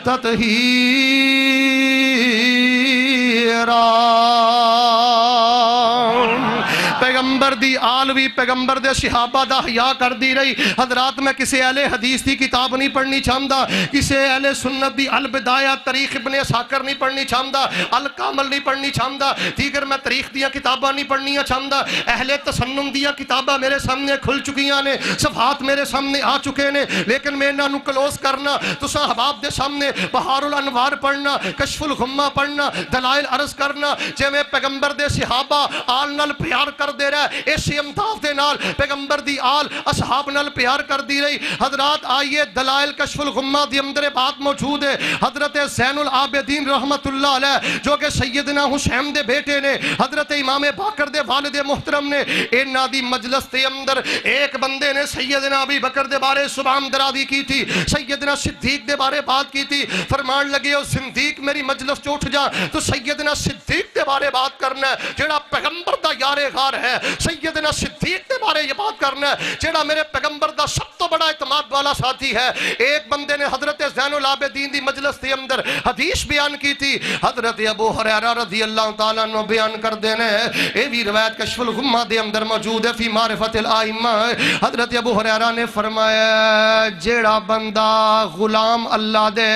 تطہیرا۔ پیغمبر دی آل بھی پیغمبر دے صحابہ دا حیا کر دی رہی۔ حضرات میں کسی اہل حدیث دی کتاب نہیں پڑھنی چاہتا، کسی اہل سنت دی البدایہ تاریخ ابن اسحاق نہیں پڑھنی چاہتا، الکامل نہیں پڑھنی چاہتا، دیگر میں تاریخ دیا کتاباں نہیں پڑھنی چاہتا۔ اہل تسنن دیا کتاباں میرے سامنے کھل چکیاں نے، صفحات میرے سامنے آ چکے نے، لیکن میں انہاں نو کلوز کرنا، تساں احباب دے سامنے بہار الانوار پڑھنا، کشف الغمہ پڑھنا، دلائل عرض کرنا، جے میں پیغمبر دے صحابہ آل نال پیار کر دے رہا ہے، اسی امتاز دے نال پیغمبر دی آل اصحاب نال پیار کر دی رہی۔ حضرات آئیے دلائل کشف الغمہ دی اندر بات موجود ہے۔ حضرت زین العابدین رحمت اللہ علیہ جو کہ سیدنا حسین دے بیٹے نے، حضرت امام باقر دے والد محترم نے، انہاں دی مجلس دے اندر ایک بندے نے سیدنا ابی بکر دے بارے سبحان درازی کی تھی، سیدنا صدیق دے بارے بات کی تھی، فرمان لگے او صدیق میری مجلس چ اٹھ جا تو سیدنا صدیق دے بارے بات کرنا ہے جڑا پیغمبر دا یار غار ہے، سیدنا صدیق دے بارے یہ بات کرنا ہے جڑا میرے پیغمبر دا سب تو بڑا اعتماد والا ساتھی ہے۔ ایک بندے نے حضرت زین العابدین دی مجلس دے اندر حدیث بیان کی تھی، حضرت ابو ہریرہ رضی اللہ تعالیٰ عنہ بیان کر دینے، اے بھی روایت کشف الغمہ دے اندر موجود ہے فی معرفت الائمہ۔ حضرت ابو ہریرہ نے فرمایا جڑا بندہ غلام اللہ دے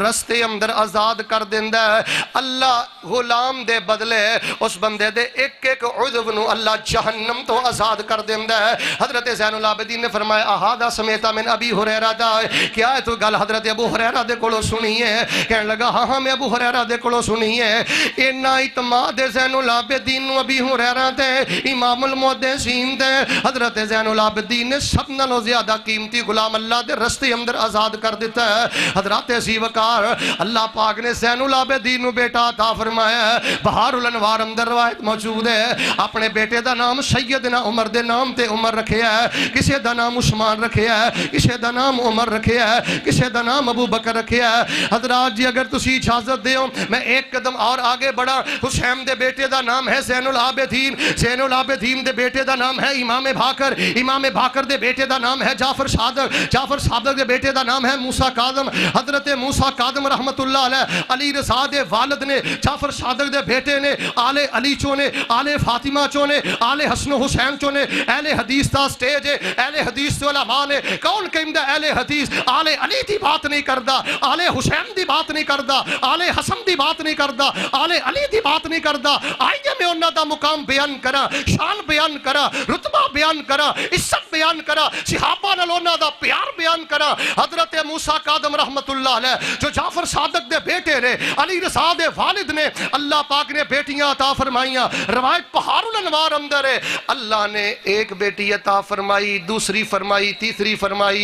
رستے اندر آزاد کر دیندہ ہے، اللہ غلام دے بدلے اس بندے دے ایک ایک عضو نو اللہ جہنم تو آزاد کر دیندہ ہے۔ حضرت زین العابدین نے فرمایا احادہ سمیتا من ابی ہریرہ دا، کیا ہے تو گل حضرت ابو ہریرہ دے کولو سنی ہے؟ کہنے لگا ہاں میں ابو ہریرہ دے کولو سنی ہے۔ اینا اعتماد زین العابدین نو ابی ہریرہ دے امام المحدثین دے، حضرت زین العابدین نے سب نالوں زیادہ قیمتی غلام اللہ دے رستے اندر آزاد کر دیتا ہے۔ حضرات عزیز وقار اللہ پاک نے زین العابدین نو بیٹا عطا فرمایا ہے۔ بہار الانوار اندر روایت موجود ہے، اپنے بیٹے دا نام سیدنا عمر دے نام تے عمر رکھے ہے، کسی دا نام عثمان رکھے ہے، کسی دا نام عمر رکھے ہے، کسی دا نام ابو بکر رکھے ہے۔ حضرات جی اگر تسی اجازت دیو میں ایک قدم اور آگے بڑھا، حسین دے بیٹے دا نام ہے زین العابدین، زین العابدین دے بیٹے دا نام ہے امام باقر، امام باقر دے بیٹے دا نام ہے جعفر صادق، جعفر صادق دے بیٹے دا نام ہے موسیٰ کاظم، حضرت موسیٰ کاظم رحمت اللہ علیہ علی رضا دے والد نے، جعفر صادق دے بیٹے نے، آل علی چونے، آل فاطمہ چونے، آل حسن و حسین چونے، اہل حدیث دا سٹیج ہے، اہل حدیث علماء نے کون کہیں دا اہل حدیث آل علی دی بات نہیں کردا، آل حسین دی بات نہیں کردا، آل حسن دی بات نہیں کردا، آل علی دی بات نہیں کردا۔ آئیے میں انہاں دا مقام بیان کرا، شان بیان کرا، رتبہ بیان کرا، عزت بیان کرا، صحابہ نال انہاں دا پیار بیان کرا۔ حضرت موسیٰ کاظم رحمت اللہ علیہ جو جعفر صادق دے بیٹے نے، علی رضا دے والد نے، اللہ پاک نے بیٹیاں عطا فرمائیاں۔ روایت بہار الانوار اندر ہے، اللہ نے ایک بیٹی عطا فرمائی، دوسری فرمائی، تیسری فرمائی،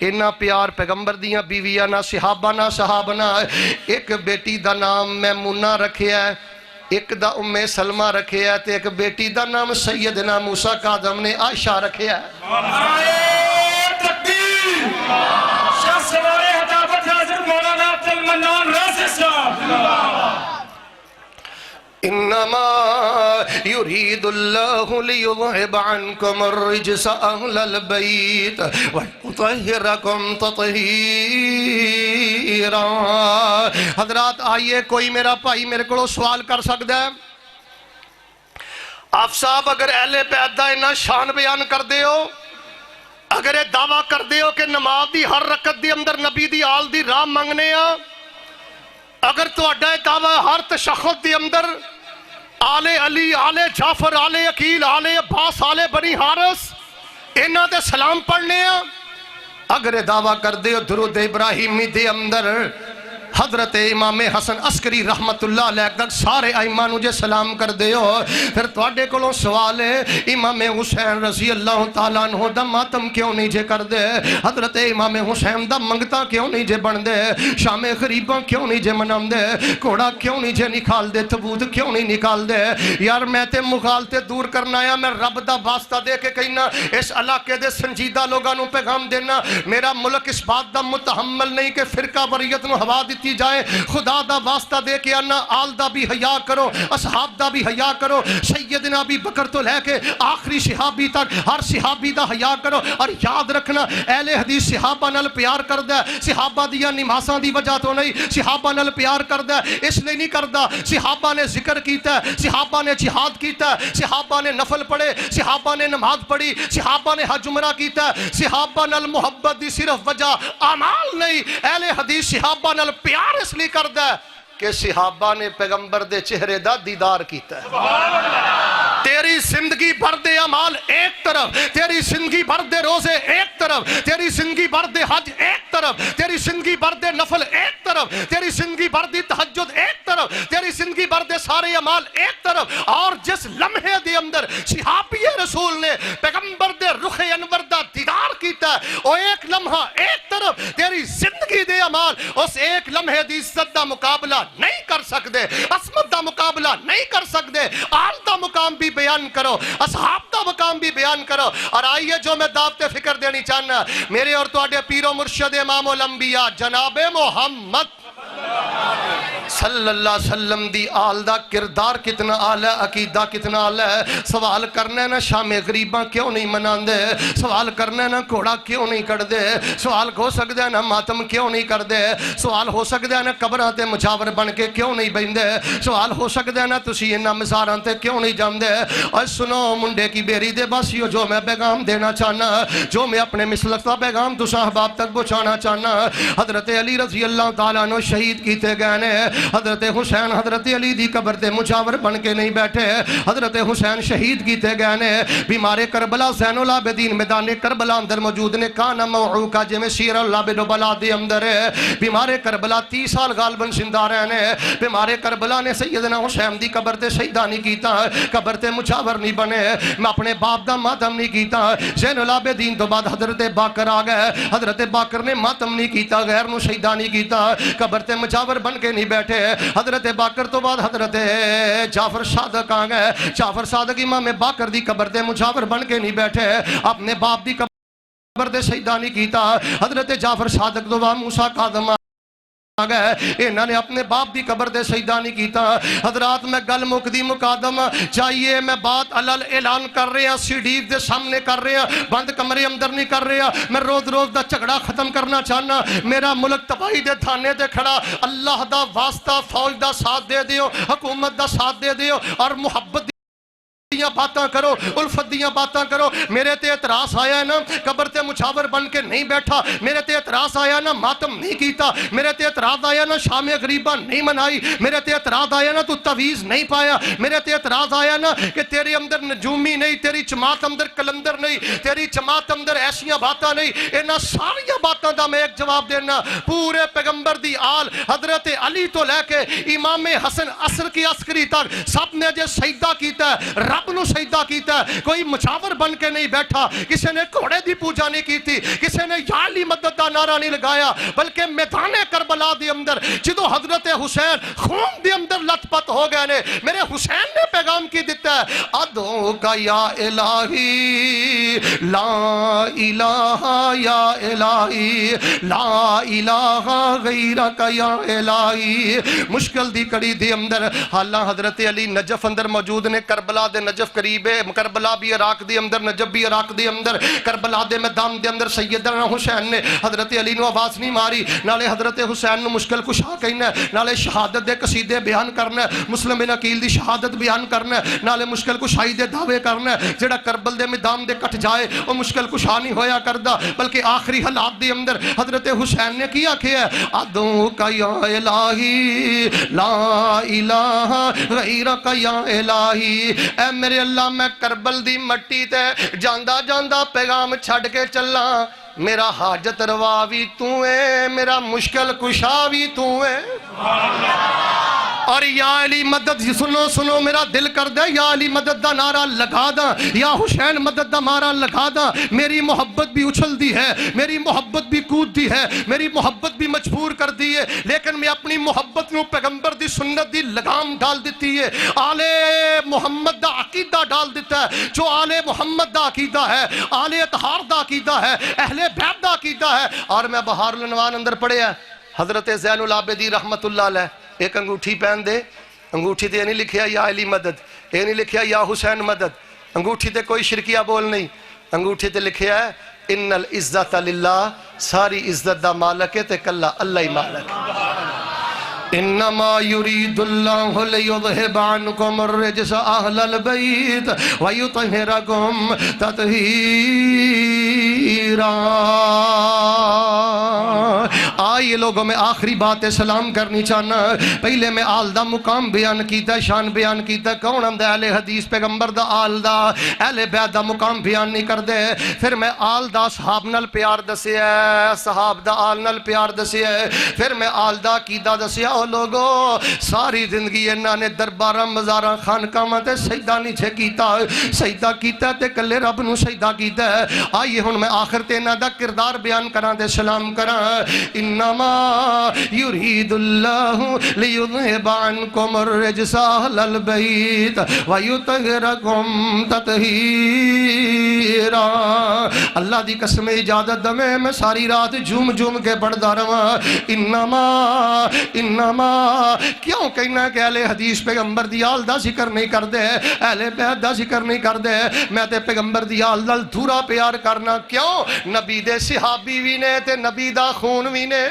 انہاں پیار پیغمبر دیاں بیویاں نہ صحابہ نہ صحابہ نہ۔ ایک بیٹی دا نام میمونہ رکھیا ہے، ایک دا ام سلمہ رکھے ہے، تے ایک بیٹی دا نام سیدنا موسیٰ کاظم نے عائشہ رکھے ہے۔ تکبیر شاہ سوارِ ہدابت حضرت مولانا عبد المنان رازق صاحب۔ انما يريد الله ليذهب عنكم الرجس اهل البيت ويطهركم تطهيرا۔ حضرات آئیے کوئی میرا بھائی میرے کو سوال کر سکتا ہے، آپ صاحب اگر اہل بیت دا انہاں شان بیان کر دے ہو، اگر یہ دعویٰ کر دے ہو کہ نماز دی ہر رکعت دی اندر نبی دی آل دی راہ منگنے ہاں، اگر تو اڈا دعویٰ ہر تشخص دی اندر آل علی، آل جعفر، آل عقیل، آل عباس، آل بنی حارث انہاں دے سلام پڑھنے ہیں، اگر دعویٰ کر دے درود ابراہیمی دے اندر حضرت امام حسن عسکری رحمت اللہ علیہ تک سارے ائمہ نو جے سلام کر دے ہو، پھر تواڈے کولوں سوال ہے امام حسین رضی اللہ تعالیٰ عنہ دا ماتم کیوں نہیں جے کر دے، حضرت امام حسین دا منگتا کیوں نہیں جے بن دے، شام غریباں کیوں نہیں جے منام دے، کوڑا کیوں نہیں جے نکال دے، تبوت کیوں نہیں نکال دے۔ یار میں تے مغالتے دور کرنا یا میں رب دا واسطہ دے کے کہنا اس علاقے دے سنجیدہ لوگاں نو پیغام دینا، میرا ملک اس بات دا متحمل نہیں کہ فرقہ وریت نو ہوا دیتی دی جائے. خدا دا واسطہ دے کے آنا آل دا بھی حیا کرو, اصحاب دا بھی حیا کرو, سیدنا ابی بکر تو لے کے آخری صحابی تک ہر صحابی دا حیا کرو. اور یاد رکھنا اہل حدیث صحابہ نال پیار کردا ہے, صحابہ دیا نمازاں دی وجہ تو نہیں, صحابہ نال پیار کردا ہے اس لیے نہیں کردا. صحابہ نے ذکر کیتا ہے, صحابہ نے جہاد کیتا ہے, صحابہ نے نفل پڑھے, صحابہ نے نماز پڑھی, صحابہ نے حج عمرہ کیتا ہے. صحابہ نال محبت دی صرف وجہ اعمال نہیں, اہل حدیث صحابہ نال پیار اس لیے کردا ہے کہ صحابہ نے پیغمبر دے چہرے دا دیدار کیتا ہے. تیری زندگی بھر دے اعمال ایک طرف, تیری زندگی بھر دے روزے ایک طرف, تیری زندگی بھر دے حج ایک طرف, تیری زندگی بھر دے نفل ایک طرف, تیری زندگی بھر دی تہجد ایک طرف, تیری زندگی بھر دے سارے اعمال ایک طرف. اور جس لمحے دے اندر صحابی رسول نے پیغمبر دے رخ انور دا دیدار کیتا ہے, او ایک لمحہ ایک طرف, تیری زندگی دے اعمال اس ایک لمحے دی عزت دا مقابلہ نہیں کر سکتے, عظمت دا مقابلہ نہیں کر سکتے. آل دا مقام بھی بیان کرو, اصحاب دا مقام بھی بیان کرو. اور آئیے جو میں دعوت فکر دینی چاہنا, میرے اور تواڈے پیر و مرشد امام الانبیاء جناب محمد صلی اللہ علیہ وسلم دی آل دا کردار کتنا آل ہے, عقیدہ کتنا آل ہے. سوال کرنا ہے نا شام غریباں کیوں نہیں مناندے, سوال کرنا ہے نا گھوڑا کیوں نہیں کٹ دے, سوال ہو سکتا ہے نا ماتم کیوں نہیں کر دے, سوال ہو سکتا ہے نا قبراں تے مجاور بن کے کیوں نہیں بہندے, سوال ہو سکتا ہے نا تسی انہاں مزاراں تے کیوں نہیں جاندے. اور سنو منڈے کی بیری دے باسیو, جو میں پیغام دینا چاہنا, جو میں اپنے مسلک کا پیغام تساں احباب تک پہنچانا چاہنا. حضرت علی رضی اللہ تعالیٰ عنہ شہید کیتے گئے نے, حضرت حسین حضرت علی دی قبر تے مجاور بن کے نہیں بیٹھے, حضرت حسین شہید کیتے گئے نے. بیمار کربلا زین العابدین میدان کربلا اندر موجود نے, کانا موعوکا جے میں سیر اللہ بن بلا دی اندر ہے. بیمار کربلا 30 سال غالباً زندہ رہنے, بیمار کربلا نے سیدنا حسین دی قبر تے سجدہ نہیں کیتا, قبر تے مجاور نہیں بنے, میں اپنے باپ دا ماتم نہیں کیتا. زین العابدین تو بعد حضرت باقر آ گئے, حضرت باقر نے ماتم نہیں کیتا, غیر نو سجدہ نہیں کیتا, قبر تے مجاور بن کے نہیں بیٹھے. حضرت باقر تو بعد حضرت جعفر صادق آ گئے, جعفر صادق امام باقر دی قبر تے مجاور بن کے نہیں بیٹھے, اپنے باپ دی قبر تے سجدہ نہیں کیتا. حضرت جعفر صادق تو بعد موسیٰ کاظم آ گئے, انہوں نے اپنے باپ دی قبر دے سجدہ نہیں کیتا. حضرات میں گل مقدی مقادم چاہیے, میں بات علل اعلان کر رہے ہیں, سی ڈی دے سامنے کر رہے ہیں, بند کمرے اندر نہیں کر رہے ہیں. میں روز روز دا جھگڑا ختم کرنا چاہنا, میرا ملک تباہی دے تھانے دے کھڑا, اللہ دا واسطہ فوج دا ساتھ دے دیو, حکومت دا ساتھ دے دیو, اور محبت دیاں باتاں کرو, الفت دیاں باتاں کرو. میرے تے اعتراض آیا ہے نا قبر تے مجاور بن کے نہیں بیٹھا, میرے تے اعتراض آیا نا ماتم نہیں کیتا, میرے تے اعتراض آیا نا شام غریبہ نہیں منائی, میرے تے اعتراض آیا نا تو تعویذ نہیں پایا, میرے تے اعتراض آیا نا کہ تیرے اندر نجومی نہیں, تیری جماعت اندر کلندر نہیں, تیری جماعت اندر ایسیاں باتاں نہیں. انہاں ساریاں باتاں دا میں ایک جواب دینا, پورے پیغمبر دی آل حضرت علی تو لے کے امام حسن عصر کی عسکری تک سب نے جو سجدہ کیتا ہے, رب نو سجدہ کیتا ہے. کوئی مجاور بن کے نہیں بیٹھا, کسی نے گھوڑے دی پوجا نہیں کی تھی, کسی نے یا علی مدد دا نعرہ نہیں لگایا, بلکہ میدان کربلا دی اندر جدو حضرت حسین خون دی اندر لت پت ہو گئے نے, میرے حسین نے پیغام کی دیتا ہے, ادعو کا یا الہی لا الہ یا الہی لا الہ غیرک یا الہی. مشکل دی کڑی دی اندر حالہ حضرت علی نجف اندر موجود نے, کربلا دے نجف قریب ہے, کربلا بھی عراق دی اندر, نجف بھی عراق دی اندر. کربلا دے میدان دے اندر سیدنا حسین نے حضرت علی نو آواز نہیں ماری, نالے حضرت حسین نو مشکل کشا کہنا, نالے شہادت دے قصیدے بیان کرنا, مسلم بن عقیل دی شہادت بیان کرنا, نالے مشکل کشائی دے دعوے کرنا. جڑا کربل دے میدان دے کٹ جائے وہ مشکل کشا نہیں ہویا کردا, بلکہ آخری حالات دے اندر حضرت حسین نے کیا کیا, ادعو کا یا الہی لا الہ غیرک یا الہی. اے میرے اللہ میں کربل دی مٹی تے جاندہ جاندہ پیغام چھڑ کے چلا, میرا حاجت روا بھی تو ہے, میرا مشکل کشا بھی تو ہے. اور یا علی مدد, سنو سنو میرا دل کر دے, یا علی مدد دا نعرہ لگا دا, یا حسین مدد دا نعرہ لگا دا. میری محبت بھی اچھل دی ہے, میری محبت بھی کود دی ہے, میری محبت بھی مجبور کر دی ہے, لیکن میں اپنی محبت نو پیغمبر دی سنت دی لگام ڈال دیتی ہے, آل محمد دا عقیدہ ڈال دیتا ہے. جو آل محمد دا عقیدہ ہے, آل اطہار دا عقیدہ ہے, اہل بیت دا عقیدہ ہے. اور میں بہار الانوار اندر پڑھے ہیں, حضرت زین العابدین رحمت اللہ علیہ ایک انگوٹھی پہن دے، انگوٹھی تے نہیں لکھیا یا علی مدد، یہ نہیں لکھیا یا حسین مدد، انگوٹھی تے کوئی شرکیہ بول نہیں، انگوٹھی تے لکھیا ہے ان العزت للہ، ساری عزت دا مالک ہے تے کلا اللہ ہی مالک ہے۔ انما يريد الله ليذهب عنكم الرجس اهل البيت ويطهركم تطهيرا۔ آئیے لوگوں میں آخری بات سلام کرنی چاہنا، پہلے میں آل دا مقام بیان کیتا، شان بیان کیتا، کون ہم دا اہل حدیث پیغمبر دا آل دا اہل بیت دا مقام بیان نہیں کر دے، پھر میں آل دا صحاب نال پیار دسے ہے، صحاب دا آل نال پیار دسے ہے، پھر میں آل دا عقیدہ دسے ہے۔ لوگوں ساری زندگی انہاں نے درباراں مزاراں خانقاہاں تے سجدہ نہیں چھے کیتا، سجدہ کیتا تے کلے رب نو سجدہ کیتا ہے۔ آئیے ہن میں آخر تے انہاں دا کردار بیان کراں تے سلام کراں۔ انما یرید اللہ لیذہب عنکم الرجس اہل البیت ویطہرکم تطہیرا۔ اللہ دی قسم اجازت دے میں ساری رات جھوم جھوم کے پڑھدا رہواں۔ انما کیوں کہنا کہ اہل حدیث پیغمبر دی آل دا ذکر نہیں کر دے، اہل بیت دا ذکر نہیں کر دے، میں تے پیغمبر دی آل دا دھورا پیار کرنا کیوں؟ نبی دے صحابی بھی نے تے نبی دا خون بھی نے،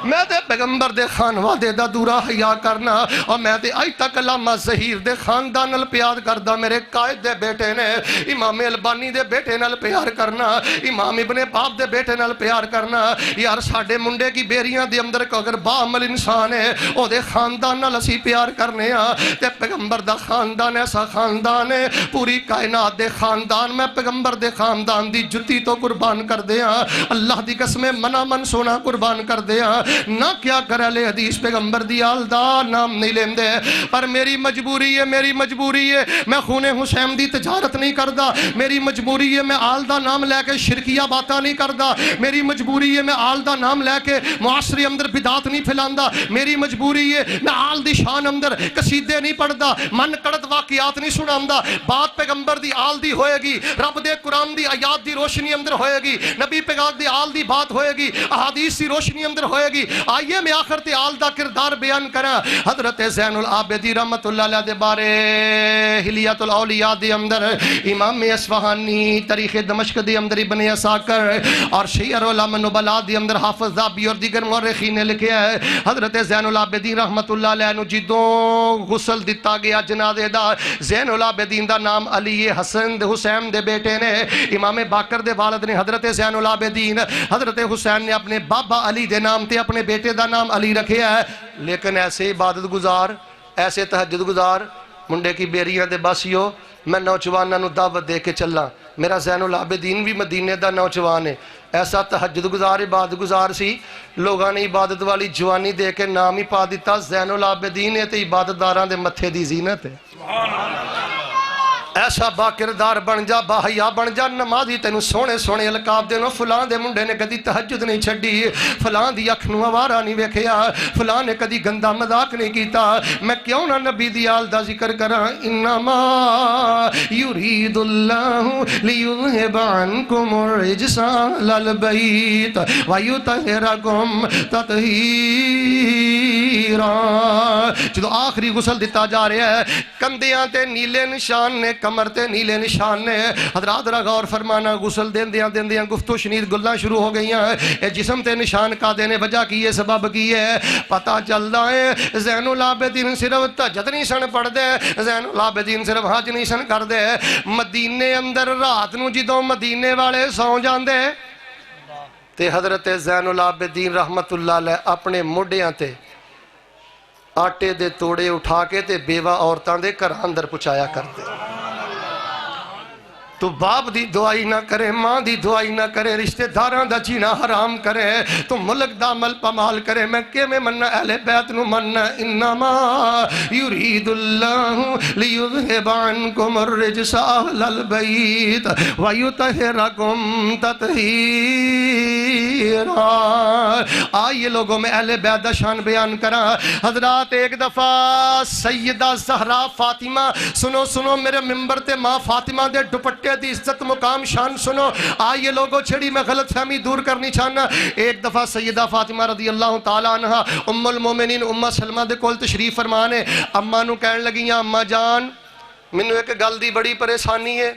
میں تے پیغمبر دے خانوادے دا دورا حیا کرنا، اور میں تے آج تک علامہ ظہیر دے خاندان نال پیار کردا، میرے قائد دے بیٹے نے امام البانی دے بیٹے نال پیار کرنا، امام ابن باب دے بیٹے نال پیار کرنا۔ یار ساڈے منڈے کی بیریاں دے اندر کو اگر باعمل انسان ہے او دے خاندان نال اسی پیار کرنے ہاں، تے پیغمبر دا خاندان ایسا خاندان ہے، پوری کائنات دے خاندان میں پیغمبر دے خاندان دی جتی تو قربان کر دے ہاں، اللہ دی قسم منا من سونا قربان کر دے ہاں، نہ کیا کر اہل حدیث پیغمبر دی آل دا نام نہیں لیندے، پر میری مجبوری ہے، میری مجبوری ہے، میں خون حسین دی تجارت نہیں کردا، میری مجبوری ہے میں آل دا نام لے کے شرکیہ باتاں نہیں کردا، میری مجبوری ہے میں آل دا نام لے کے معاشرے اندر بدعت نہیں پھیلاندا، میری مجبوری ہے میں آل دی شان اندر قصیدے نہیں پڑھدا، من کڑت واقعات نہیں سناندا، بات پیغمبر دی آل دی ہوئے گی، رب دے قرآن دی آیات دی روشنی اندر ہوئے گی، نبی پیغام دی آل دی بات ہوئے گی، احادیث دی روشنی اندر ہوئے گی۔ آئیے میں آخر تے آل دا کردار بیان کرا۔ حضرت زین العابدین رحمت اللہ علیہ دے بارے حلیت الاولیاء دے اندر امام اصفہانی، تاریخ دمشق دے اندر ابن عساکر اور شیعر علماء نبلاء دے اندر حافظ ذہبی اور دیگر مورخین نے لکھیا ہے، حضرت زین العابدین رحمت اللہ علیہ نو جدوں غسل دتا گیا جنازے دا، زین العابدین دا نام علی حسن دے حسین دے بیٹے نے، امام باقر دے والد نے حضرت زین العابدین، حضرت حسین نے اپنے بابا علی دے نام تے اپنے بیٹے دا نام علی رکھیا ہے۔ لیکن ایسے عبادت گزار، ایسے تہجد گزار منڈے کی بیریاں دے باسیو، میں نوجوانوں نو دعوت دے کے چلا، میرا زین العابدین بھی مدینے دا نوجوان ہے، ایسا تہجد گزار عبادت گزار سی، لوگاں نے عبادت والی جوانی دے کے نام ہی پا دیتا زین العابدین ہے، تے عبادت داراں دے متھے دی زینت ہے۔ ایسا با کردار بن جا، با حیا بن جا، نمازی تینوں سونے سونے القاب دینو، فلان دے منڈے نے کدی تہجد نہیں چھڈی، فلان دی اکھ نوں آوارا نہیں ویکھیا، فلان نے کدی گندا مذاق نہیں کیتا، میں کیوں نہ نبی دی آل دا ذکر کراں۔ انما یرید اللہ لیذہب عنکم الرجس اہل البیت ویطہرکم تطہیرا۔ جدو آخری غسل دتا جا رہا ہے، کندیاں تے نیلے نشان نے، کمر تے نیلے نشان نے، حضرات ذرا غور فرمانا، غسل دیندیاں گفتگو شنید گلاں شروع ہو گئی ہیں، اے جسم تے نشان کا دینے وجہ کی ہے، سبب کی ہے، پتہ چلدا ہے زین العابدین صرف تہجد نہیں سن پڑھ دے، زین العابدین صرف حج نہیں سن کر دے، مدینے اندر رات نو جدوں مدینے والے سو جاندے تے حضرت زین العابدین رحمت اللہ علیہ اپنے موڈیاں تے آٹے دے توڑے اٹھا کے تے بیوہ عورتاں دے گھر اندر پہنچایا کرتے۔ تو باپ دی دعائی نہ کرے، ماں دی دعائی نہ کرے، رشتہ داراں دا جینا حرام کرے، تو ملک دا عمل پمال کرے، میں کہ میں مننا اہل بیت نو مننا۔ انما یرید اللہ لیذہب عنکم الرجس اہل البیت ویطہرکم تطہیرا۔ آئیے لوگوں میں اہل بیت دا شان بیان کرا۔ حضرات ایک دفعہ سیدہ زہرا فاطمہ، سنو میرے ممبر تے ماں فاطمہ دے دوپٹے بیٹے دی عزت مقام شان سنو. آئیے لوگوں چھڑی میں غلط فہمی دور کرنی چاہنا. ایک دفعہ سیدہ فاطمہ رضی اللہ تعالیٰ عنہ ام المومنین ام سلمہ دے کول تشریف فرمانے. اماں نو کہن لگیاں اماں جان مینوں ایک گل دی بڑی پریشانی ہے.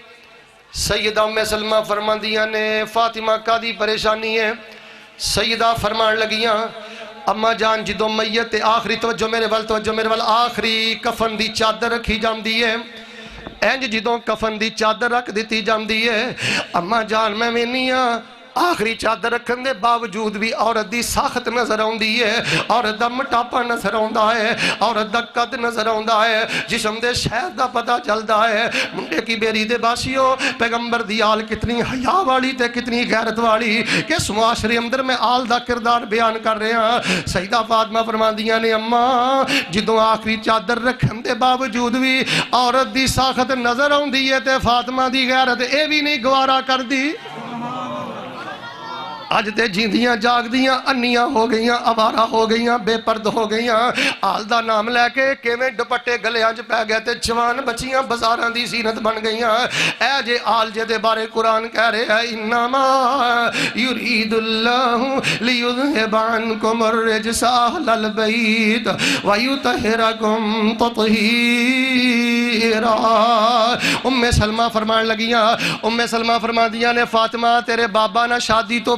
سیدہ ام سلمہ فرماندیاں نے فاطمہ کا دی پریشانی ہے؟ سیدہ فرمان لگیاں اماں جان جدوں میت آخری توجہ میرے وال آخری کفن دی چادر رکھی جاندی ہے اینج جدوں کفن دی چادر رکھ دیتی جاندی ہے اماں جان میں وینیاں آخری چادر رکھن دے باوجود بھی عورت دی ساخت نظر آندی ہے, عورت دا مٹاپا نظر آندا ہے, عورت دا قد نظر آندا ہے, جسم دے شہد دا پتہ چلدا ہے. منڈے کی بیری دے باسیوں پیغمبر دی آل کتنی حیا والی تے کتنی غیرت والی کس معاشرے اندر میں آل دا کردار بیان کر رہے ہیں. سیدہ فاطمہ فرماندیاں نے اماں جدوں آخری چادر رکھن دے باوجود بھی عورت دی ساخت نظر آندی ہے تے فاطمہ دی غیرت اے بھی نہیں گوارا کر دی. آج تے جیندیاں جاگ دیاں انیاں ہو گئیاں آوارہ ہو گئیاں بے پرد ہو گئیاں. آل دا نام لے کے کیویں دوپٹے گلے آج پہ گئے تے جوان بچیاں بازاراں دی زینت بن گئیاں. اے جے آل جے دے بارے قرآن کہہ رہے ہیں انما یرید اللہ لیذہب عنکم الرجس اہل البیت ویطہرکم تطہیرا. ام سلمہ فرمان لگیاں ام سلمہ فرمان دیاں نے فاطمہ تیرے بابا نہ شادی تو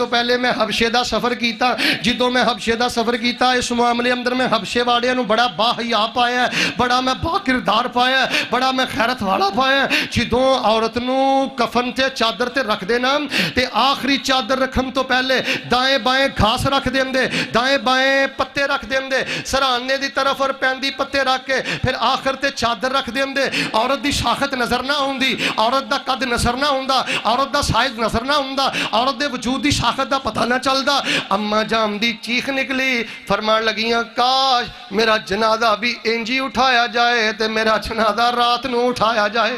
پہلے میں حبشے دا سفر کیتا. جدوں میں حبشے دا سفر کیتا اس معاملے اندر میں حبشے واڑیاں نو بڑا باحیا پایا ہے, بڑا میں با کردار پایا ہے, بڑا میں خیرت والا پایا ہے. جدوں عورت نو کفن تے چادر تے رکھ دینا تے آخری چادر رکھن تو پہلے دائیں بائیں گھاس رکھ دیندے, دائیں بائیں پتے رکھ دیندے, سرانے دی طرف اور پیندی پتے رکھ کے پھر آخر تے چادر رکھ دیندے. عورت دی شاخت نظر نہ ہوندی, عورت دا قد نظر نہ ہوندا, عورت دا سائز نظر نہ ہوندا, عورت دے وجود دی شاخت دا پتہ نہ چلدا. اماں جان دی چیخ نکلی فرمان لگیاں کاش میرا جنازہ بھی انجی اٹھایا جائے تے میرا جنازہ رات نو اٹھایا جائے.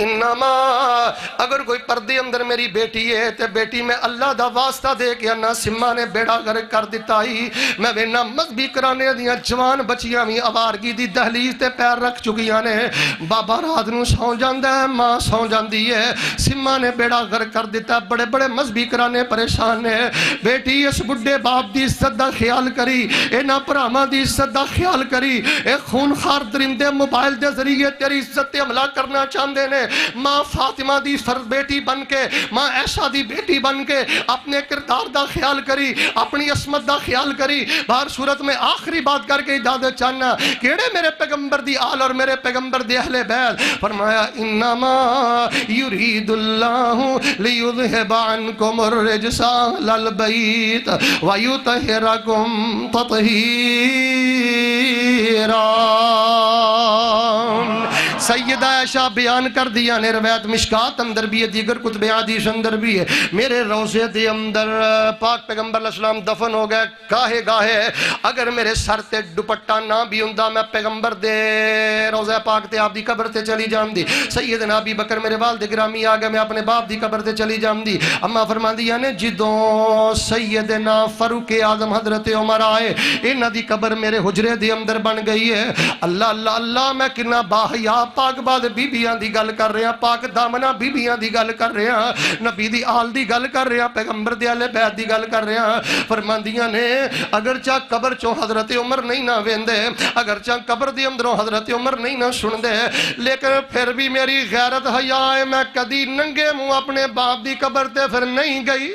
انما اگر کوئی پردے اندر میری بیٹی ہے تے بیٹی میں اللہ دا واسطہ دے کے انا سمہ نے بیڑا گرک کر دیتا ہی. میں وینا مذہبی کرانے دیاں جوان بچیاں بھی آوارگی دی دہلیز تے پیر رکھ چکیاں نے. بابا رات نو سو جاندا ہے, ماں سو جاندی ہے, سمہ نے بیڑا گرک کر دیتا. بڑے بڑے مذہبی کرانے پریشان ہے. بیٹی اس بڈھے باپ دی عزت دا خیال کری, اینا پراما دی عزت دا خیال کری. اے خونخوار درندے موبائل دے ذریعے تیری عزت تے حملہ کرنا چاہندے نے. ماں فاطمہ دی فرد بیٹی بن کے, ماں عائشہ دی بیٹی بن کے اپنے کردار دا خیال کری, اپنی عصمت دا خیال کری. بہر صورت میں آخری بات کر کے اجازت چاہنا کیڑے میرے پیغمبر دی آل اور میرے پیغمبر دی اہل بیت. فرمایا انما یرید اللہ لیذہب عنکم الرجس اہل البیت ویطہرکم تطہیرا. سیدہ عائشہ بیان کر دیا نے, روایت مشکات اندر بھی ہے, دیگر کتب حدیث اندر بھی ہے. میرے روضے دے اندر پاک پیغمبر علیہ السلام دفن ہو گئے. گاہے گاہے اگر میرے سر تے دوپٹہ نہ بھی ہوندا میں پیغمبر دے روضہ پاک تے آپ دی قبر تے چلی جاندی. سیدنا ابی بکر میرے والد گرامی آ گئے, میں اپنے باپ دی قبر تے چلی جاندی. اما فرماندیاں نے جدوں سیدنا فاروق اعظم حضرت عمر آئے انہاں دی قبر میرے حجرے دے اندر بن گئی ہے. اللہ اللہ اللہ میں کنا باحیا پاک بعد بیبیاں دی گل کر رہے ہیں, پاک دامنہ بیبیاں دی گل کر رہے ہیں, نبی دی آل دی گل کر رہے ہیں, پیغمبر دی اہل بیت دی گل کر رہے ہیں. فرماندیاں نے اگرچہ قبر چوں حضرت عمر نہیں نہ ویندے, اگرچہ قبر دی اندروں حضرت عمر نہیں نہ سن دے, لیکن پھر بھی میری غیرت حیا ہے, میں کدی ننگے منہ اپنے باپ دی قبر تے پھر نہیں گئی.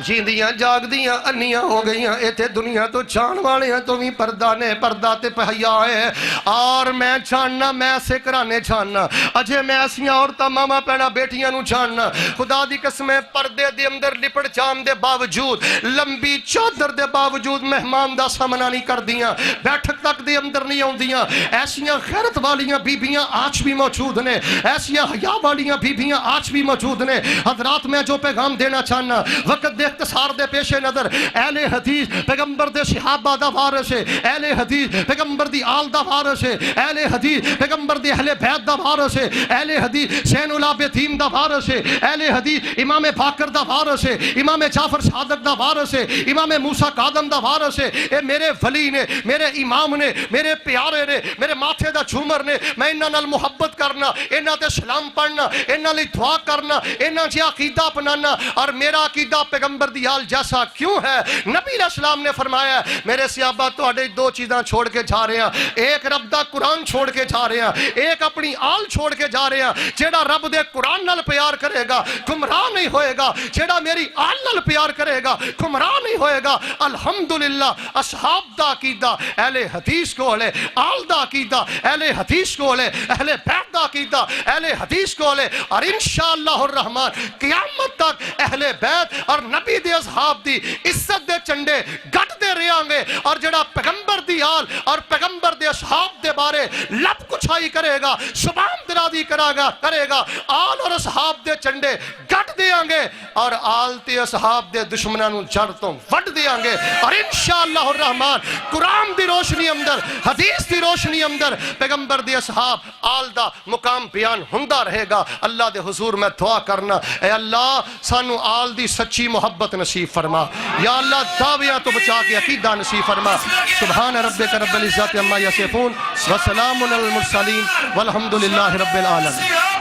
جیندیاں جاگ دیاں انیاں ہو گئیاں, ایتھے دنیا تو چھان والے ہیں تو بھی پردہ نے پردہ تے پہیا ہے. اور میں چھاننا میں ایسے کرانے چھاننا, اجھے میں ایسیاں عورتاں ماما پینا بیٹیاں نو چھاننا. خدا دی قسمیں پردے دے اندر لپٹ چان دے باوجود, لمبی چادر دے باوجود مہمان دا سامنا نہیں کر دیاں, بیٹھک تک دے اندر نہیں ہوں دیاں. ایسیاں خیرت والیاں بیبیاں آج بھی موجود نے, ایسیاں حیا والیاں بیبیاں آج بھی موجود نے. حضرات میں جو پیغام دینا چاہنا, وقت دے اختصار دے پیش نظر اہل حدیث پیغمبر دے صحابہ دا وارث ہے، اہل حدیث پیغمبر دی آل دا وارث ہے، اہل حدیث پیغمبر دی اہل بیت دا وارث ہے، اہل حدیث زین العابدین دا وارث ہے، اہل حدیث امام باقر دا وارث ہے، امام جعفر صادق دا وارث ہے، امام موسیٰ کاظم دا وارث ہے۔ اے میرے ولی نے، میرے امام نے، میرے پیارے نے، میرے ماتھے دا جھومر نے، میں انہاں نال محبت کرنا، انہاں تے سلام پڑھنا، انہاں لئی دعا کرنا، انہاں جی عقیدہ اپنانا۔ اور میرا عقیدہ پیغمبر دی آل جیسا کیوں ہے؟ نبی علیہ السلام نے فرمایا میرے صحابہ تواڈے دو چیزاں چھوڑ کے جا رہے ہیں، ایک رب دا قرآن چھوڑ کے جا رہے ہیں، ایک اپنی آل چھوڑ کے جا رہے ہیں۔ جیڑا رب دے قرآن نال پیار کرے گا گمراہ نہیں ہوئے گا، جیڑا میری آل نال پیار کرے گا گمراہ نہیں ہوئے گا۔ الحمدللہ اصحاب دا عقیدہ اہل حدیث کو ہے، آل دا عقیدہ اہل حدیث کو ہے، اہل بیت دا عقیدہ اہل حدیث کو ہے، اور انشاءاللہ الرحمن قیامت تک اہل بیت اور نبی دے اصحاب دی عزت دے چنڈے گٹ دے رہاں گے۔ اور جڑا پیغمبر دی آل اور پیغمبر دے اصحاب دے بارے لب کچھائی کرے گا، زبان درازی کرے گا، آل اور اصحاب دے چنڈے گٹ دیاں گے، اور آل تے اصحاب دے دشمناں نوں جڑ تو وڈ دیاں گے۔ اور انشاءاللہ الرحمن قرآن دی روشنی اندر، حدیث دی روشنی اندر پیغمبر دے اصحاب آل دا مقام بیان ہوندا رہے گا۔ اللہ دے حضور میں دعا کرنا، اے اللہ سانو آل دی سچی محبت نصیب فرما، یا اللہ دعویاں تو بچا کے عقیدہ نصیب فرما۔ سبحان ربک رب العزت عما یصفون وسلام علی المرسلین والحمد للہ رب العالمین۔